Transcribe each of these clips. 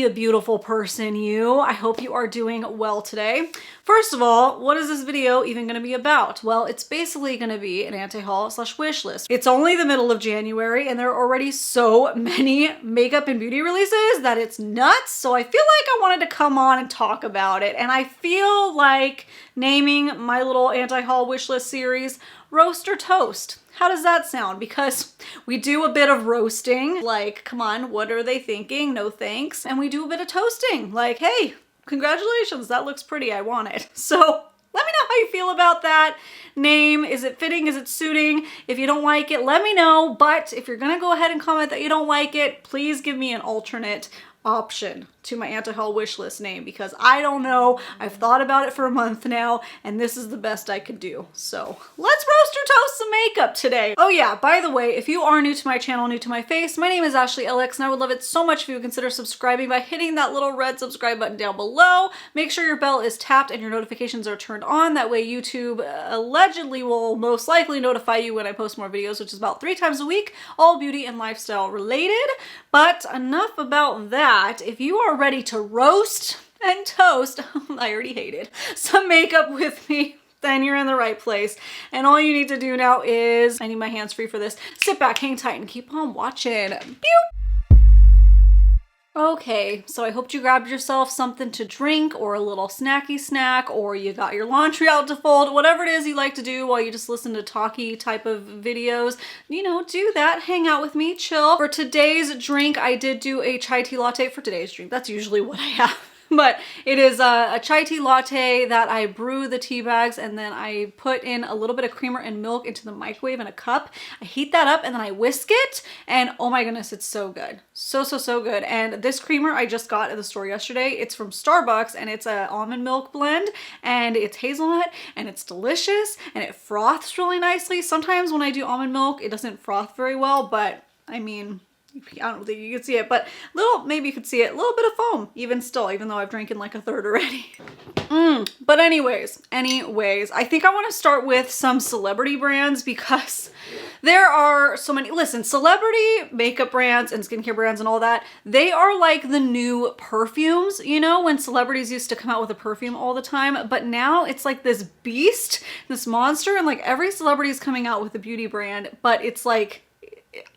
a beautiful person, you. I hope you are doing well today. First of all, what is this video even going to be about? Well, it's basically going to be an anti-haul / wish list. It's only the middle of January and there are already so many makeup and beauty releases that it's nuts. So I feel like I wanted to come on and talk about it. And I feel like naming my little anti-haul wish list series Roast or Toast. How does that sound? Because we do a bit of roasting, like, come on, what are they thinking? No thanks. And we do a bit of toasting, like, hey, congratulations, that looks pretty, I want it. So let me know how you feel about that name. Is it fitting? Is it suiting? If you don't like it, let me know. But if you're gonna go ahead and comment that you don't like it, please give me an alternate option to my anti-haul wish list name, because I don't know. I've thought about it for a month now and this is the best I could do. So let's roast or toast some makeup today. Oh yeah, by the way, if you are new to my channel, new to my face, my name is Ashley Ellix and I would love it so much if you would consider subscribing by hitting that little red subscribe button down below. Make sure your bell is tapped and your notifications are turned on. That way YouTube allegedly will most likely notify you when I post more videos, which is about 3 times a week, all beauty and lifestyle related. But enough about that. If you are ready to roast and toast, I already hate it, some makeup with me, then you're in the right place. And all you need to do now is, I need my hands free for this, sit back, hang tight, and keep on watching. Pew! Okay, so I hope you grabbed yourself something to drink or a little snacky snack, or you got your laundry out to fold, whatever it is you like to do while you just listen to talky type of videos, you know, do that, hang out with me, chill. For today's drink, I did do a chai tea latte for today's drink. That's usually what I have. But it is a chai tea latte that I brew the tea bags and then I put in a little bit of creamer and milk into the microwave in a cup. I heat that up and then I whisk it and oh my goodness, it's so good. So good. And this creamer I just got at the store yesterday. It's from Starbucks and it's an almond milk blend and it's hazelnut and it's delicious and it froths really nicely. Sometimes when I do almond milk, it doesn't froth very well, but I mean, I don't think you can see it, but maybe you could see it, a little bit of foam, even still, even though I've drinking like a third already. But anyways, I think I want to start with some celebrity brands because there are so many. Listen, celebrity makeup brands and skincare brands and all that, they are like the new perfumes, you know, when celebrities used to come out with a perfume all the time, but now it's like this beast, this monster, and like every celebrity is coming out with a beauty brand, but it's like,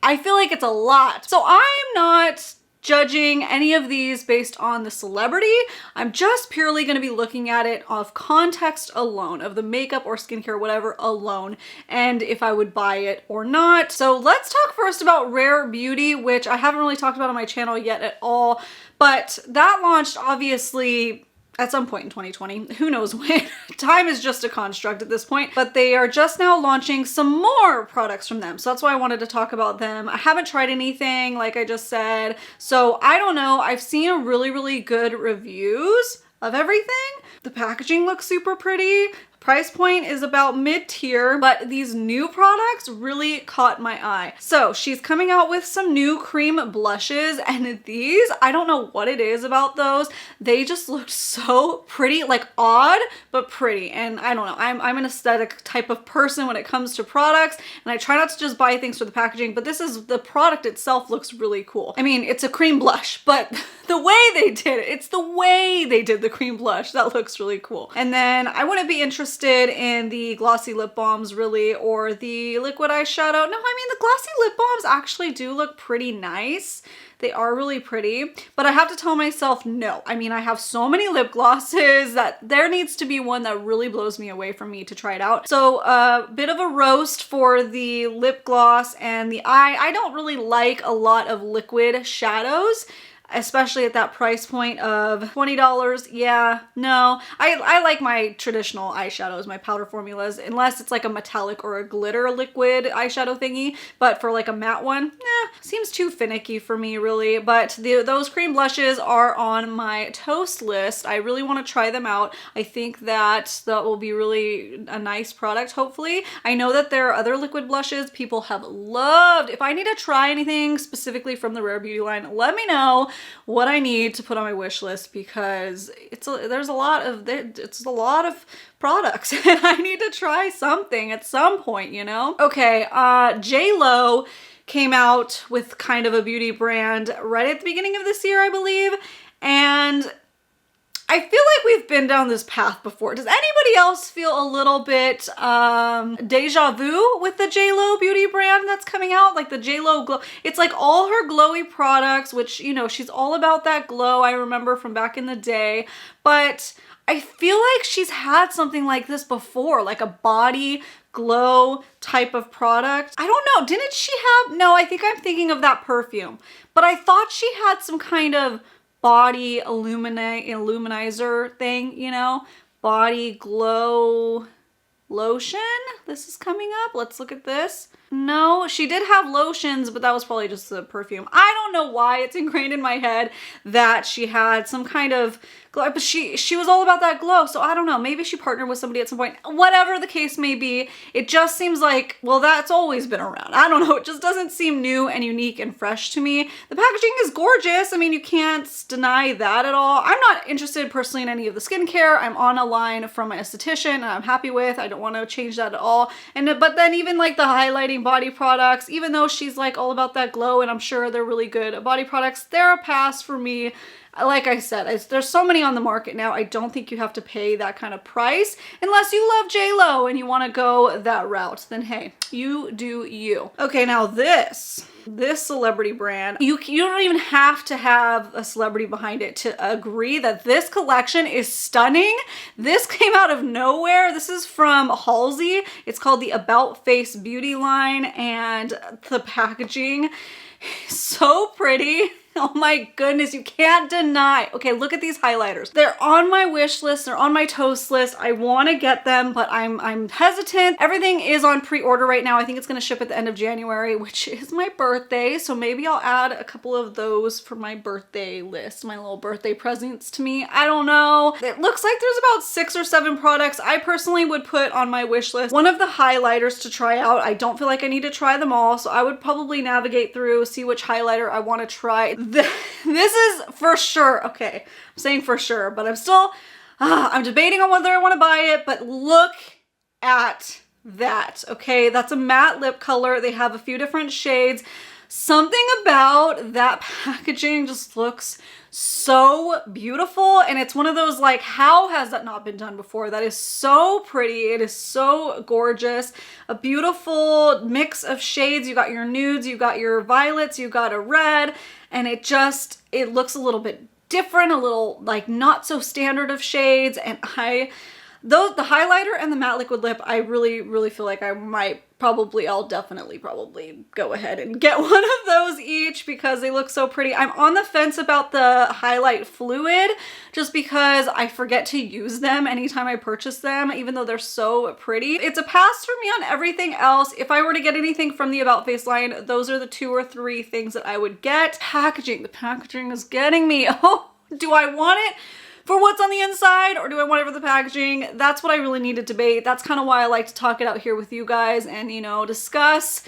I feel like it's a lot. So I'm not judging any of these based on the celebrity. I'm just purely going to be looking at it of context alone, of the makeup or skincare, whatever alone, and if I would buy it or not. So let's talk first about Rare Beauty, which I haven't really talked about on my channel yet at all, but that launched obviously at some point in 2020, who knows when. Time is just a construct at this point, but they are just now launching some more products from them. So that's why I wanted to talk about them. I haven't tried anything, like I just said. So I don't know. I've seen really good reviews of everything. The packaging looks super pretty. Price point is about mid-tier, but these new products really caught my eye. So she's coming out with some new cream blushes, and these, I don't know what it is about those. They just looked so pretty, like odd, but pretty. And I don't know, I'm an aesthetic type of person when it comes to products, and I try not to just buy things for the packaging, but the product itself looks really cool. I mean, it's a cream blush, but the way they did it, it's the way they did the cream blush that looks really cool. And then I wouldn't be interested in the glossy lip balms really, or the liquid eyeshadow. No, I mean the glossy lip balms actually do look pretty nice. They are really pretty, but I have to tell myself no. I mean, I have so many lip glosses that there needs to be one that really blows me away for me to try it out. So a bit of a roast for the lip gloss and the eye. I don't really like a lot of liquid shadows, especially at that price point of $20. Yeah, no. I like my traditional eyeshadows, my powder formulas, unless it's like a metallic or a glitter liquid eyeshadow thingy. But for like a matte one, seems too finicky for me really. But those cream blushes are on my toast list. I really want to try them out. I think that will be really a nice product, hopefully. I know that there are other liquid blushes people have loved. If I need to try anything specifically from the Rare Beauty line, let me know what I need to put on my wish list, because it's a lot of products and I need to try something at some point, you know? Okay, J-Lo came out with kind of a beauty brand right at the beginning of this year, I believe. And I feel like we've been down this path before. Does anybody else feel a little bit deja vu with the JLo beauty brand that's coming out? Like the JLo glow. It's like all her glowy products, which, you know, she's all about that glow. I remember from back in the day. But I feel like she's had something like this before, like a body glow type of product. I don't know. Didn't she have? No, I think I'm thinking of that perfume. But I thought she had some kind of body illuminizer thing, you know, body glow lotion. This is coming up. Let's look at this. No, she did have lotions, but that was probably just the perfume. I don't know why it's ingrained in my head that she had some kind of glow, but she was all about that glow. So I don't know, maybe she partnered with somebody at some point. Whatever the case may be, it just seems like, well, that's always been around. I don't know, it just doesn't seem new and unique and fresh to me. The packaging is gorgeous. I mean, you can't deny that at all. I'm not interested personally in any of the skincare. I'm on a line from my esthetician and I'm happy with. I don't want to change that at all. But then even like the highlighting body products, even though she's like all about that glow and I'm sure they're really good body products, they're a pass for me. Like I said, there's so many on the market now. I don't think you have to pay that kind of price unless you love JLo and you want to go that route. Then hey, you do you. Okay, now this celebrity brand, you don't even have to have a celebrity behind it to agree that this collection is stunning. This came out of nowhere. This is from Halsey. It's called the About Face Beauty line, and the packaging is so pretty. Oh my goodness, you can't deny. Okay, look at these highlighters. They're on my wish list, they're on my toast list. I want to get them, but I'm hesitant. Everything is on pre-order right now. I think it's going to ship at the end of January, which is my birthday. So maybe I'll add a couple of those for my birthday list, my little birthday presents to me. I don't know. It looks like there's about 6 or 7 products I personally would put on my wish list. One of the highlighters to try out. I don't feel like I need to try them all, so I would probably navigate through, see which highlighter I want to try. This is for sure. Okay, I'm saying for sure, but I'm still, I'm debating on whether I want to buy it, but look at that. Okay, that's a matte lip color. They have a few different shades. Something about that packaging just looks so beautiful, and it's one of those like, how has that not been done before? That is so pretty. It is so gorgeous. A beautiful mix of shades. You got your nudes, you got your violets, you got a red, and it looks a little bit different, a little like not so standard of shades. And the highlighter and the matte liquid lip, I really feel like I might I'll definitely probably go ahead and get one of those each because they look so pretty. I'm on the fence about the highlight fluid just because I forget to use them anytime I purchase them, even though they're so pretty. It's a pass for me on everything else. If I were to get anything from the About Face line, those are the 2 or 3 things that I would get. Packaging, the packaging is getting me. Oh, do I want it for what's on the inside or do I want it for the packaging? That's what I really need to debate. That's kind of why I like to talk it out here with you guys and, you know, discuss.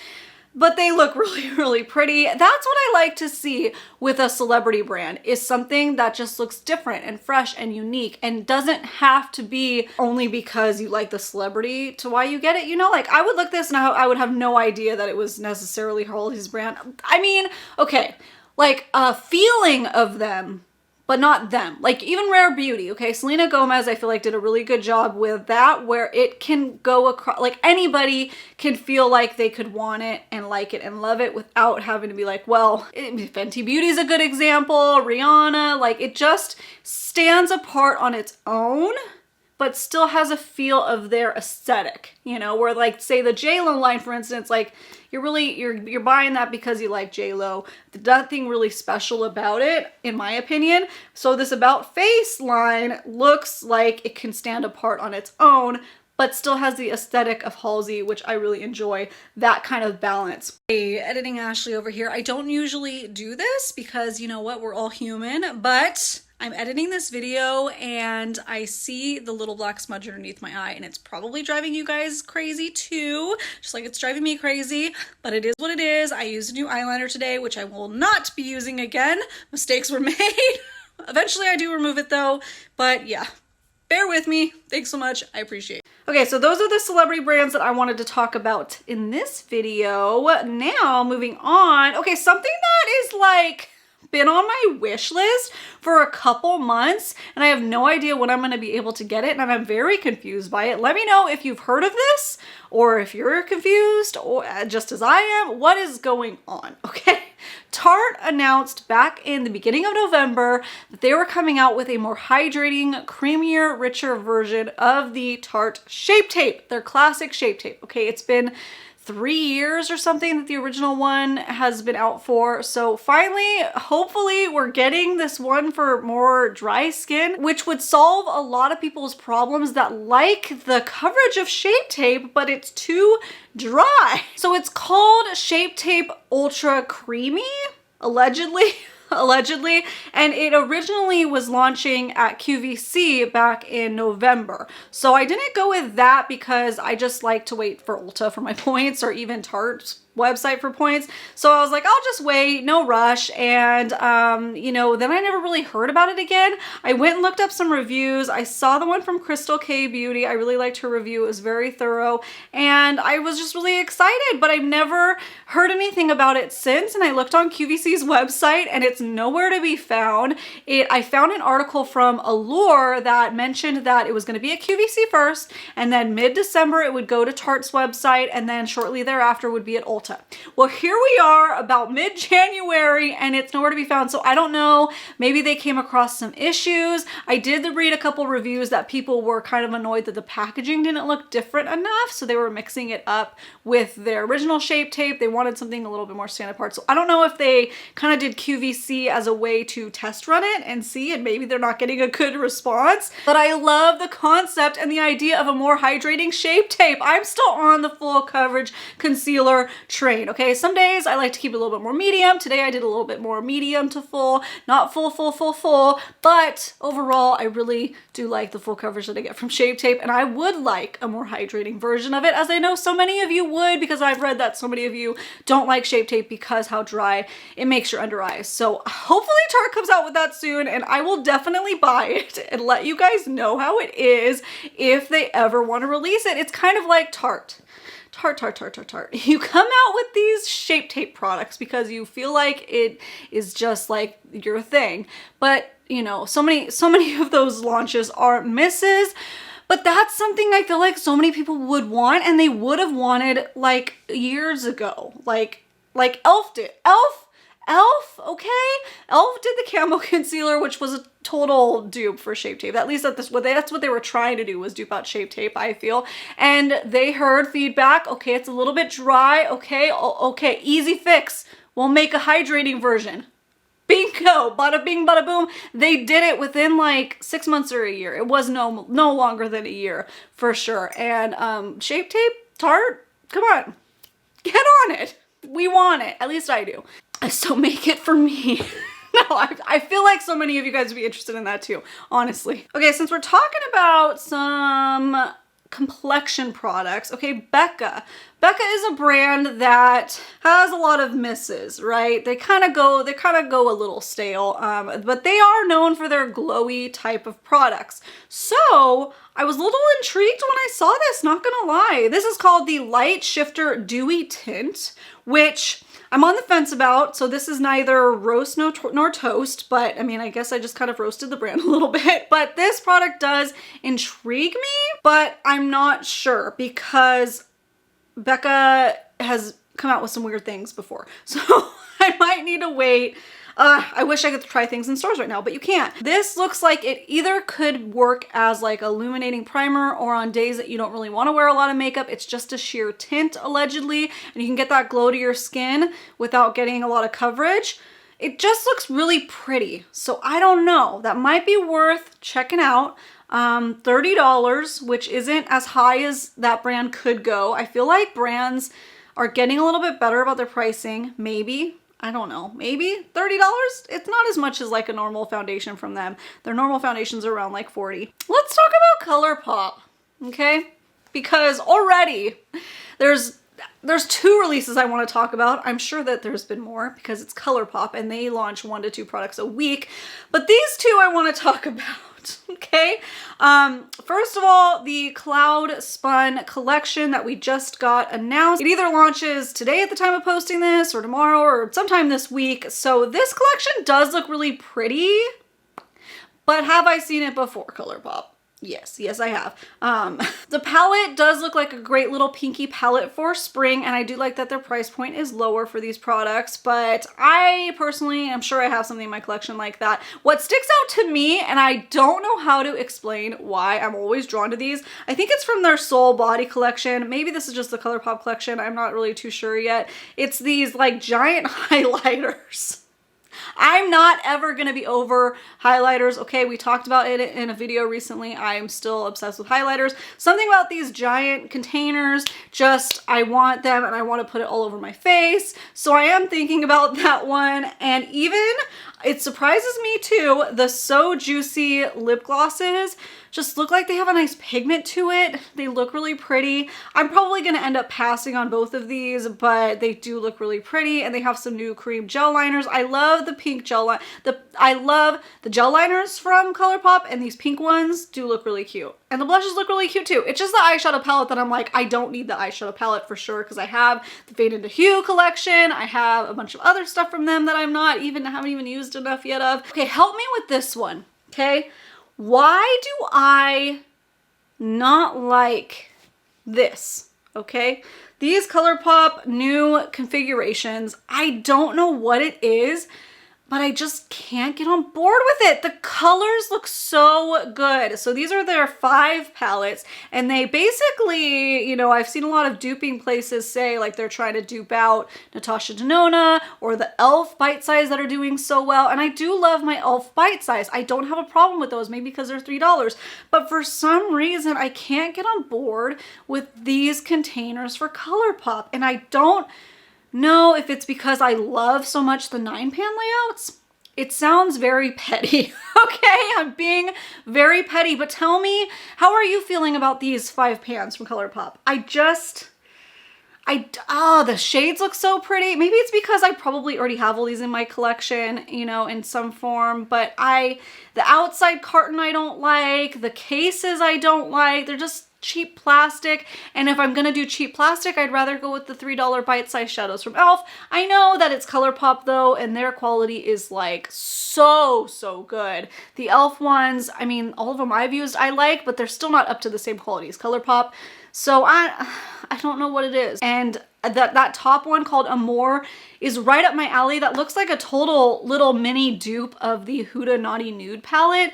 But they look really pretty. That's what I like to see with a celebrity brand, is something that just looks different and fresh and unique and doesn't have to be only because you like the celebrity to why you get it. You know, like I would look this and I would have no idea that it was necessarily Halsey's brand. I mean, okay, like a feeling of them, but not them. Like even Rare Beauty, okay? Selena Gomez, I feel like did a really good job with that, where it can go across, like anybody can feel like they could want it and like it and love it without having to be like, well, Fenty Beauty is a good example, Rihanna, like it just stands apart on its own, but still has a feel of their aesthetic, you know, where like say the JLo line, for instance, like you're buying that because you like JLo. There's nothing really special about it, in my opinion. So this About Face line looks like it can stand apart on its own, but still has the aesthetic of Halsey, which I really enjoy, that kind of balance. Hey, editing Ashley over here. I don't usually do this because you know what, we're all human, but I'm editing this video and I see the little black smudge underneath my eye, and it's probably driving you guys crazy too, just like it's driving me crazy, but it is what it is. I used a new eyeliner today, which I will not be using again. Mistakes were made. Eventually I do remove it though, but yeah. bear with me. Thanks so much. I appreciate it. Okay, so those are the celebrity brands that I wanted to talk about in this video. Now, moving on. Okay, something that is like been on my wish list for a couple months, and I have no idea when I'm going to be able to get it, and I'm very confused by it. Let me know if you've heard of this, or if you're confused, or just as I am, what is going on, okay? Tarte announced back in the beginning of November that they were coming out with a more hydrating, creamier, richer version of the Tarte Shape Tape, their classic Shape Tape. Okay, it's been 3 years or something that the original one has been out for. So finally, hopefully we're getting this one for more dry skin, which would solve a lot of people's problems that like the coverage of Shape Tape, but it's too dry. So it's called Shape Tape Ultra Creamy, allegedly. Allegedly, and it originally was launching at QVC back in November. So I didn't go with that because I just like to wait for Ulta for my points, or even Tarte's website for points. So I was like, I'll just wait, no rush. And you know, then I never really heard about it again. I went and looked up some reviews. I saw the one from Crystal K Beauty. I really liked her review. It was very thorough, and I was just really excited, but I've never heard anything about it since. And I looked on QVC's website and it's nowhere to be found. I found an article from Allure that mentioned that it was going to be at QVC first, and then mid-December it would go to Tarte's website, and then shortly thereafter would be at Ulta. Well, here we are about mid-January and it's nowhere to be found. So I don't know, maybe they came across some issues. I did read a couple reviews that people were kind of annoyed that the packaging didn't look different enough. So they were mixing it up with their original Shape Tape. They wanted something a little bit more standard part. So I don't know if they kind of did QVC as a way to test run it and see, and maybe they're not getting a good response. But I love the concept and the idea of a more hydrating Shape Tape. I'm still on the full coverage concealer train. Okay, some days I like to keep it a little bit more medium. Today I did a little bit more medium to full, not full, but overall I really do like the full coverage that I get from Shape Tape, and I would like a more hydrating version of it, as I know so many of you would, because I've read that so many of you don't like Shape Tape because how dry it makes your under eyes. So hopefully Tarte comes out with that soon, and I will definitely buy it and let you guys know how it is if they ever want to release it. It's kind of like Tarte. You come out with these Shape Tape products because you feel like it is just like your thing. But you know, so many of those launches are misses. But that's something I feel like so many people would want, and they would have wanted like years ago. Like Elf did. Elf, okay? Elf did the camo concealer, which was a total dupe for Shape Tape. At least that's what they were trying to do, was dupe out Shape Tape, I feel. And they heard feedback. Okay, it's a little bit dry. Okay, okay, easy fix. We'll make a hydrating version. Bingo, bada bing, bada boom. They did it within like 6 months or a year. It was no longer than a year for sure. And Shape Tape, Tarte, come on, get on it. We want it. At least I do. So make it for me. No, I feel like so many of you guys would be interested in that too, honestly. Okay, since we're talking about some complexion products, okay, Becca. Becca is a brand that has a lot of misses, right? They kind of go a little stale, but they are known for their glowy type of products. So I was a little intrigued when I saw this, not gonna lie. This is called the Light Shifter Dewy Tint, which I'm on the fence about. So this is neither roast nor toast, but I mean, I guess I just kind of roasted the brand a little bit. But this product does intrigue me, but I'm not sure because Becca has come out with some weird things before. So I might need to wait. I wish I could try things in stores right now, but you can't. This looks like it either could work as like illuminating primer, or on days that you don't really want to wear a lot of makeup, it's just a sheer tint allegedly, and you can get that glow to your skin without getting a lot of coverage. It just looks really pretty. So I don't know, that might be worth checking out. $30, which isn't as high as that brand could go. I feel like brands are getting a little bit better about their pricing, maybe. I don't know, maybe $30? It's not as much as like a normal foundation from them. Their normal foundations are around like 40. Let's talk about Colourpop, okay? Because already there's 2 releases I want to talk about. I'm sure that there's been more because it's Colourpop and they launch 1 to 2 products a week. But these 2 I want to talk about. out, okay? First of all, the Cloud Spun collection that we just got announced. It either launches today at the time of posting this or tomorrow or sometime this week. So this collection does look really pretty, but have I seen it before, Colourpop? Yes, I have. The palette does look like a great little pinky palette for spring, and I do like that their price point is lower for these products, but I personally am sure I have something in my collection like that. What sticks out to me, and I don't know how to explain why I'm always drawn to these, I think it's from their Soul Body collection. Maybe this is just the Colourpop collection. I'm not really too sure yet. It's these like giant highlighters. I'm not ever going to be over highlighters. Okay, we talked about it in a video recently. I'm still obsessed with highlighters. Something about these giant containers, just I want them and I want to put it all over my face. So I am thinking about that one. And even, it surprises me too, the So Juicy lip glosses just look like they have a nice pigment to it. They look really pretty. I'm probably going to end up passing on both of these, but they do look really pretty, and they have some new cream gel liners. I love the pink gel line. I love the gel liners from Colourpop, and these pink ones do look really cute. And the blushes look really cute too. It's just the eyeshadow palette that I'm like, I don't need the eyeshadow palette for sure, because I have the Fade into Hue collection. I have a bunch of other stuff from them that I haven't even used enough yet of. Okay, help me with this one, okay? Why do I not like this, okay? These Colourpop new configurations, I don't know what it is, but I just can't get on board with it. The colors look so good. So these are their 5 palettes, and they basically, you know, I've seen a lot of duping places say like they're trying to dupe out Natasha Denona or the e.l.f. Bite Size that are doing so well. And I do love my e.l.f. Bite Size. I don't have a problem with those, maybe because they're $3. But for some reason, I can't get on board with these containers for Colourpop. And I don't know if it's because I love so much the 9-pan layouts. It sounds very petty. Okay, I'm being very petty, but tell me, how are you feeling about these 5 pans from Colourpop? The shades look so pretty. Maybe it's because I probably already have all these in my collection, you know, in some form, but the outside carton I don't like, the cases I don't like, they're just cheap plastic. And if I'm gonna do cheap plastic, I'd rather go with the $3 bite-sized shadows from e.l.f. I know that it's Colourpop though, and their quality is like so good. The e.l.f. ones, I mean, all of them I've used I like, but they're still not up to the same quality as Colourpop. So I don't know what it is. And that top one called Amour is right up my alley. That looks like a total little mini dupe of the Huda Naughty Nude palette.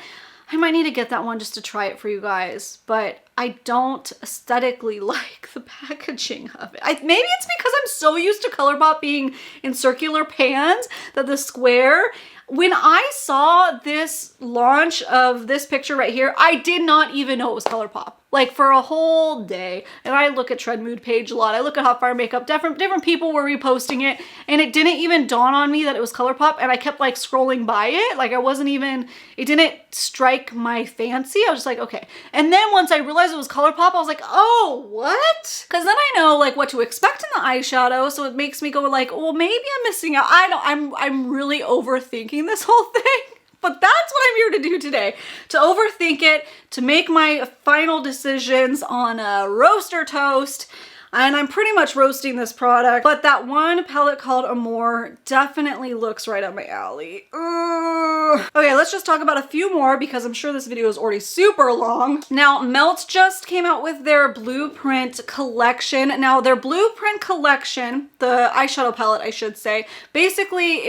I might need to get that one just to try it for you guys, but I don't aesthetically like the packaging of it. Maybe it's because I'm so used to Colourpop being in circular pans that the square, when I saw this launch of this picture right here, I did not even know it was Colourpop. Like for a whole day. And I look at Trend Mood page a lot. I look at Hot Fire Makeup. Different people were reposting it, and it didn't even dawn on me that it was Colourpop, and I kept like scrolling by it. Like it didn't strike my fancy. I was just like, okay. And then once I realized it was Colourpop, I was like, oh, what? Because then I know like what to expect in the eyeshadow, so it makes me go like, well, maybe I'm missing out. I'm really overthinking this whole thing. But that's what I'm here to do today, to overthink it, to make my final decisions on a roaster toast. And I'm pretty much roasting this product, but that one palette called Amour definitely looks right up my alley. Ugh. Okay, let's just talk about a few more because I'm sure this video is already super long. Now, Melt just came out with their Blueprint collection. Now, their Blueprint collection, the eyeshadow palette, I should say, basically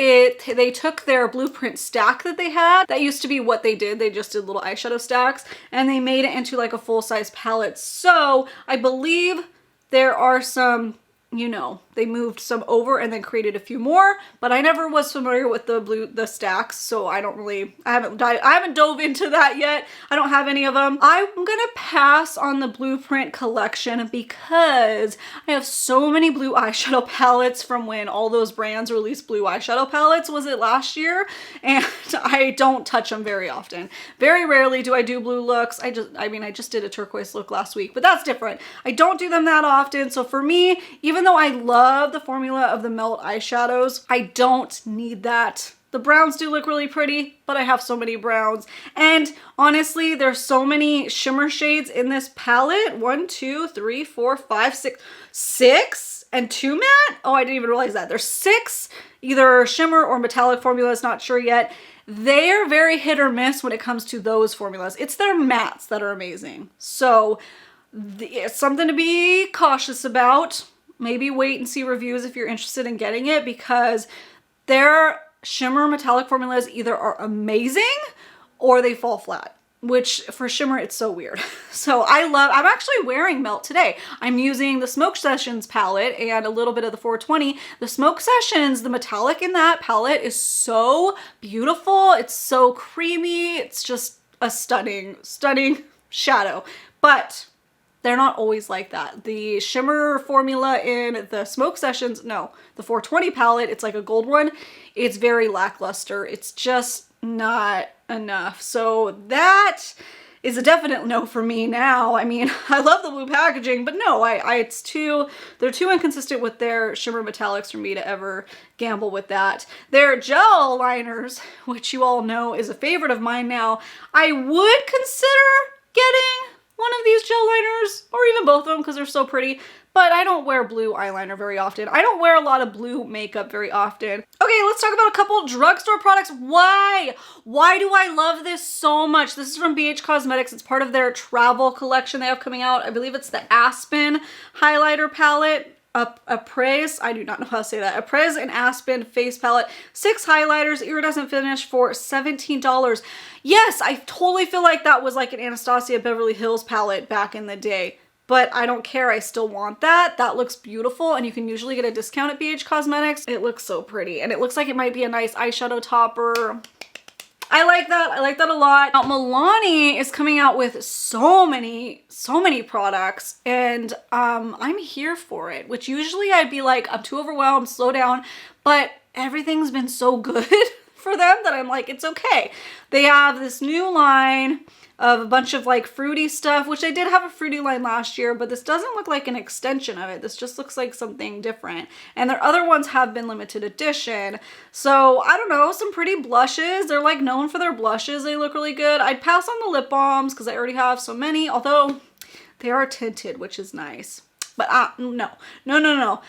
they took their Blueprint stack that they had. That used to be what they did. They just did little eyeshadow stacks, and they made it into like a full-size palette. So I believe there are some, you know, they moved some over and then created a few more, but I never was familiar with the stacks, so I haven't dove into that yet. I don't have any of them. I'm gonna pass on the Blueprint collection because I have so many blue eyeshadow palettes from when all those brands released blue eyeshadow palettes. Was it last year? And I don't touch them very often. Very rarely do I do blue looks. I just did a turquoise look last week, but that's different. I don't do them that often. So for me, even though I love the formula of the Melt eyeshadows, I don't need that The browns do look really pretty, but I have so many browns. And honestly, there's so many shimmer shades in this palette. 1, 2, 3, 4, 5, 6, 6 and 2 matte. Oh, I didn't even realize that. There's 6 either shimmer or metallic formulas, not sure yet. They're very hit or miss when it comes to those formulas. It's their mattes that are amazing. So it's something to be cautious about. Maybe wait and see reviews if you're interested in getting it, because their shimmer metallic formulas either are amazing or they fall flat, which for shimmer, it's so weird. So I'm actually wearing Melt today. I'm using the Smoke Sessions palette and a little bit of the 420. The Smoke Sessions, the metallic in that palette is so beautiful. It's so creamy. It's just a stunning, stunning shadow. But they're not always like that. The shimmer formula in the Smoke Sessions, no, the 420 palette, it's like a gold one. It's very lackluster. It's just not enough. So that is a definite no for me now. I mean, I love the blue packaging, but no, they're too inconsistent with their shimmer metallics for me to ever gamble with that. Their gel liners, which you all know is a favorite of mine now, I would consider getting one of these gel liners, or even both of them because they're so pretty, but I don't wear blue eyeliner very often. I don't wear a lot of blue makeup very often. Okay, let's talk about a couple drugstore products. Why? Why do I love this so much? This is from BH Cosmetics. It's part of their travel collection they have coming out. I believe it's the Aspen highlighter palette. Apres, I do not know how to say that. Apres and Aspen face palette. 6 highlighters, iridescent finish for $17. Yes, I totally feel like that was like an Anastasia Beverly Hills palette back in the day. But I don't care, I still want that. That looks beautiful, and you can usually get a discount at BH Cosmetics. It looks so pretty, and it looks like it might be a nice eyeshadow topper. I like that. I like that a lot. Now, Milani is coming out with so many products, and I'm here for it, which usually I'd be like, I'm too overwhelmed, slow down, but everything's been so good for them that I'm like, it's okay. They have this new line of a bunch of like fruity stuff, which I did have a fruity line last year, but this doesn't look like an extension of it. This just looks like something different. And their other ones have been limited edition. So I don't know, some pretty blushes. They're like known for their blushes. They look really good. I'd pass on the lip balms because I already have so many, although they are tinted, which is nice. But no.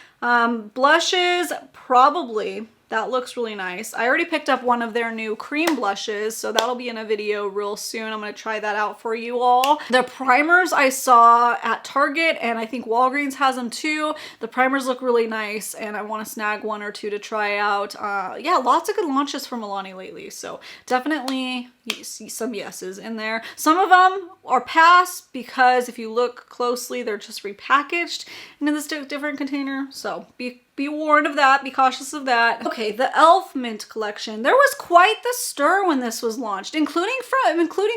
Blushes, probably. That looks really nice. I already picked up one of their new cream blushes, so that'll be in a video real soon. I'm going to try that out for you all. The primers I saw at Target, and I think Walgreens has them too. The primers look really nice, and I want to snag 1 or 2 to try out. Yeah, lots of good launches from Milani lately, so definitely see some yeses in there. Some of them are pass because if you look closely, they're just repackaged into this different container, so be warned of that, be cautious of that. Okay, the e.l.f. Mint collection. There was quite the stir when this was launched, including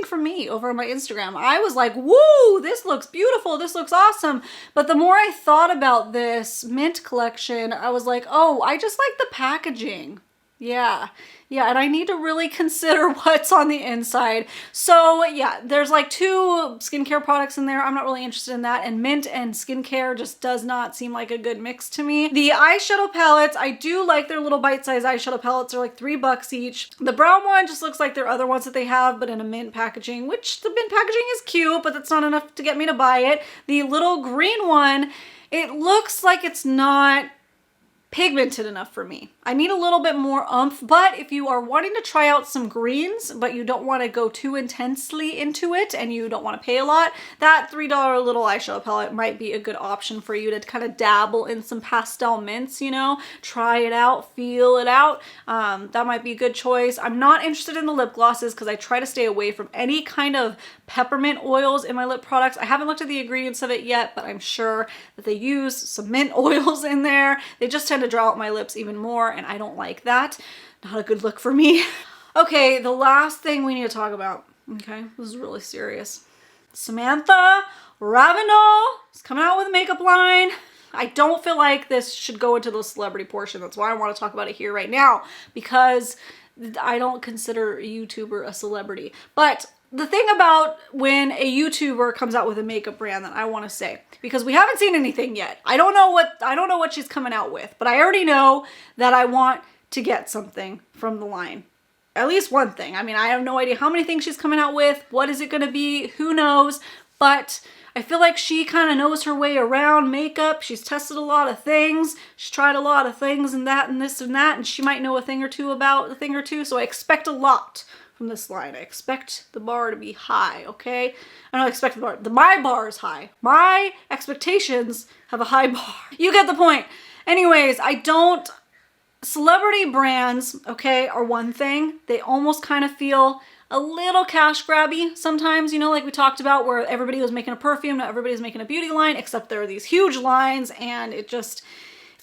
from me over on my Instagram. I was like, woo, this looks beautiful, this looks awesome. But the more I thought about this mint collection, I was like, oh, I just like the packaging. Yeah, and I need to really consider what's on the inside. So yeah, there's like 2 skincare products in there. I'm not really interested in that. And mint and skincare just does not seem like a good mix to me. The eyeshadow palettes, I do like their little bite-sized eyeshadow palettes. They're like $3 each. The brown one just looks like their other ones that they have, but in a mint packaging, which the mint packaging is cute, but that's not enough to get me to buy it. The little green one, it looks like it's not pigmented enough for me. I need a little bit more oomph, but if you are wanting to try out some greens, but you don't want to go too intensely into it and you don't want to pay a lot, that $3 little eyeshadow palette might be a good option for you to kind of dabble in some pastel mints, you know, try it out, feel it out. That might be a good choice. I'm not interested in the lip glosses because I try to stay away from any kind of peppermint oils in my lip products. I haven't looked at the ingredients of it yet, but I'm sure that they use some mint oils in there. They just tend to draw out my lips even more, and I don't like that. Not a good look for me. Okay, the last thing we need to talk about. Okay, this is really serious. Samantha Ravenel is coming out with a makeup line. I don't feel like this should go into the celebrity portion. That's why I want to talk about it here right now, because I don't consider a YouTuber a celebrity. But the thing about when a YouTuber comes out with a makeup brand that I want to say, because we haven't seen anything yet. I don't know what she's coming out with, but I already know that I want to get something from the line. At least one thing. I mean, I have no idea how many things she's coming out with. What is it going to be? Who knows? But I feel like she kind of knows her way around makeup. She's tested a lot of things. She's tried a lot of things and that and this and that, and she might know a thing or two about a thing or two. So I expect a lot from this line. I expect the bar to be high, okay? I don't expect the bar. My bar is high. My expectations have a high bar. You get the point. Anyways, celebrity brands, okay, are one thing. They almost kind of feel a little cash grabby sometimes, you know, like we talked about, where everybody was making a perfume, not everybody's making a beauty line, except there are these huge lines, and it's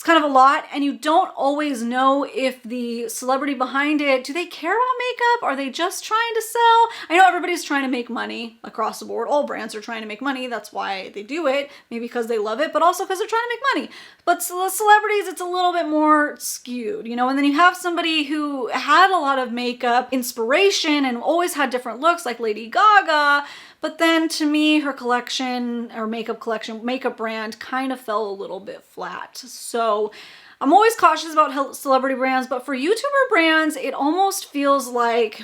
kind of a lot, and you don't always know if the celebrity behind it, do they care about makeup? Are they just trying to sell? I know everybody's trying to make money across the board. All brands are trying to make money. That's why they do it. Maybe because they love it, but also because they're trying to make money. But celebrities, it's a little bit more skewed, you know? And then you have somebody who had a lot of makeup inspiration and always had different looks, like Lady Gaga. But then to me, her collection, or makeup brand kind of fell a little bit flat. So I'm always cautious about celebrity brands, but for YouTuber brands, it almost feels like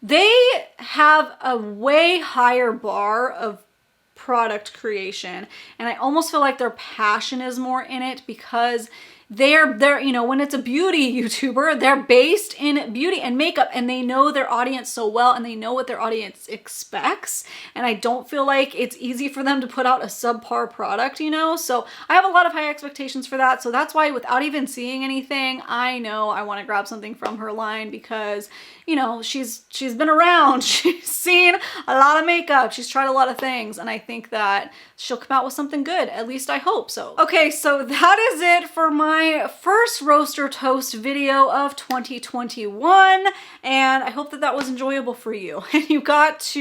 they have a way higher bar of product creation. And I almost feel like their passion is more in it, because they're, you know, when it's a beauty YouTuber, they're based in beauty and makeup, and they know their audience so well, and they know what their audience expects. And I don't feel like it's easy for them to put out a subpar product, you know? So I have a lot of high expectations for that. So that's why, without even seeing anything, I know I want to grab something from her line, because, you know, she's been around, she's seen a lot of makeup, she's tried a lot of things, and I think that she'll come out with something good. At least I hope so. Okay, so that is it for my first roaster toast video of 2021, and I hope that that was enjoyable for you, and you got to,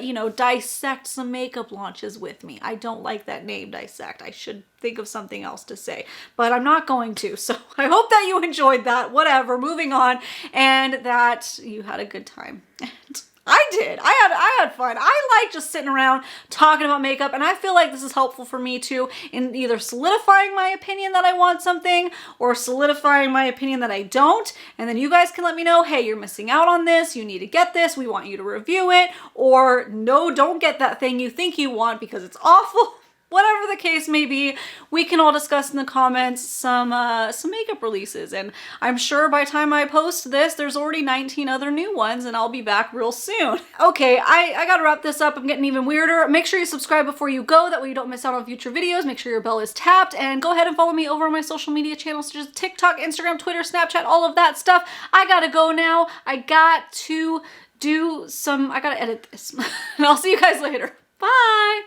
you know, dissect some makeup launches with me. I don't like that name, dissect. I should think of something else to say, but I'm not going to. So I hope that you enjoyed that, whatever, moving on, and that you had a good time. And I did. I had fun. I like just sitting around talking about makeup, and I feel like this is helpful for me too, in either solidifying my opinion that I want something, or solidifying my opinion that I don't. And then you guys can let me know, hey, you're missing out on this, you need to get this, we want you to review it, or no, don't get that thing you think you want because it's awful. Whatever the case may be, we can all discuss in the comments some makeup releases, and I'm sure by the time I post this, there's already 19 other new ones, and I'll be back real soon. Okay, I gotta wrap this up. I'm getting even weirder. Make sure you subscribe before you go, that way you don't miss out on future videos. Make sure your bell is tapped, and go ahead and follow me over on my social media channels, such as TikTok, Instagram, Twitter, Snapchat, all of that stuff. I gotta go now. I gotta edit this. And I'll see you guys later. Bye!